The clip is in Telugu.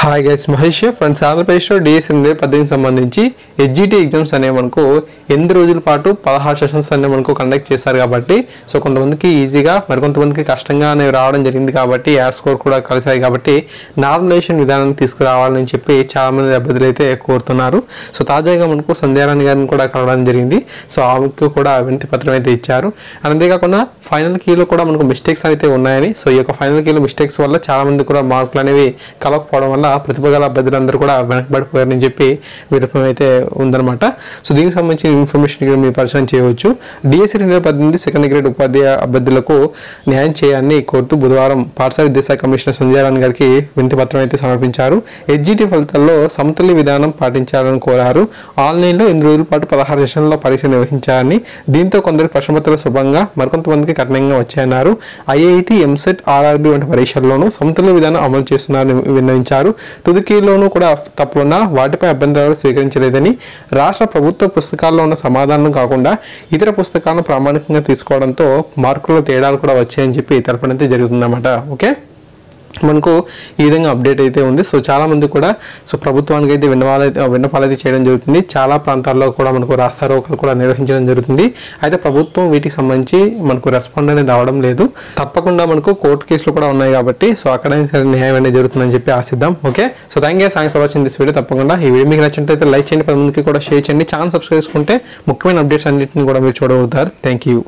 Hi guys, Mahesh friends. ఆంధ్రప్రదేశ్లో డిఎస్సి 2018 సంబంధించి హెచ్జిటి ఎగ్జామ్స్ అనేవి మనకు 8 రోజుల పాటు 16 సెషన్స్ అనేవి మనకు కండక్ట్ చేశారు కాబట్టి సో కొంతమందికి ఈజీగా మరికొంతమందికి కష్టంగా అనేవి రావడం జరిగింది కాబట్టి యాడ్ స్కోర్ కూడా కలిసాయి కాబట్టి నార్మలైజేషన్ విధానాన్ని తీసుకురావాలని చెప్పి చాలామంది అభ్యర్థులు అయితే కోరుతున్నారు. సో తాజాగా మనకు సంధ్యారాణి గారిని కూడా కలవడం జరిగింది. సో ఆమెకు కూడా వినతి పత్రం అయితే ఇచ్చారు. అంతేకాకుండా ఫైనల్ కీలో కూడా మనకు మిస్టేక్స్ అయితే ఉన్నాయని, సో ఈ యొక్క ఫైనల్ కీలో మిస్టేక్స్ వల్ల చాలామంది కూడా మార్కులు అనేవి కలవకపోవడం వల్ల ప్రతిభ గల అభ్యర్థులందరూ కూడా వెనకబడిపోయారని చెప్పి విరుపం అయితే ఉందన్నమాట. సో దీనికి సంబంధించిన ఇన్ఫర్మేషన్ ఇక్కడ మీరు పరిచయం చేయవచ్చు. డిఎస్సి 2018 సెకండ్ గ్రేడ్ ఉపాధ్యాయ అభ్యర్థులకు న్యాయం చేయాలని కోరుతూ బుధవారం పాఠశాల విద్యాశాఖ కమిషనర్ సంధ్యారాణి గారికి వినతి పత్రం అయితే సమర్పించారు. హెచ్జిటి ఫలితాల్లో సమతుల్య విధానం పాటించాలని కోరారు. ఆన్లైన్లో 8 రోజుల పాటు 16 సెషన్లలో పరీక్ష నిర్వహించారని, దీంతో కొందరు ప్రశ్నపత్రాలు శుభంగా మరికొంతమందికి కఠినంగా వచ్చాయన్నారు. ఐఐటి, ఎంసెట్, ఆర్ఆర్బి వంటి పరీక్షల్లోనూ సమతుల్య విధానం అమలు చేస్తున్నారని విన్నవించారు. తుదికీలోనూ కూడా తప్పులున్నా వాటిపై అభ్యంతరాలు స్వీకరించలేదని, రాష్ట్ర ప్రభుత్వ పుస్తకాల్లో ఉన్న సమాధానం కాకుండా ఇతర పుస్తకాలను ప్రామాణికంగా తీసుకోవడంతో మార్కుల్లో తేడాలు కూడా వచ్చాయని చెప్పి తెలపడం జరుగుతుందన్నమాట. ఓకే, మనకు ఈ విధంగా అప్డేట్ అయితే ఉంది. సో చాలా మంది కూడా సో ప్రభుత్వానికి అయితే విన్నపాలు అయితే చేయడం జరుగుతుంది. చాలా ప్రాంతాల్లో కూడా మనకు రాస్తారోకలు కూడా నిర్వహించడం జరుగుతుంది. అయితే ప్రభుత్వం వీటికి సంబంధించి మనకు రెస్పాండ్ అనేది అవడం లేదు. తప్పకుండా మనకు కోర్టు కేసులు కూడా ఉన్నాయి కాబట్టి సో అక్కడైనా సరే న్యాయం అనేది జరుగుతుందని చెప్పి ఆశిద్దాం. Okay, so thank you for watching this video. తప్పకుండా ఈ వీడియో మీకు నచ్చినట్లయితే లైక్ చేయండి, 10 మందికి కూడా షేర్ చేయండి. ఛానల్ సబ్స్క్రైబ్ చేసుకుంటే ముఖ్యమైన అప్డేట్స్ అన్నింటిని కూడా మీరు చూడగలుగుతారు. Thank you.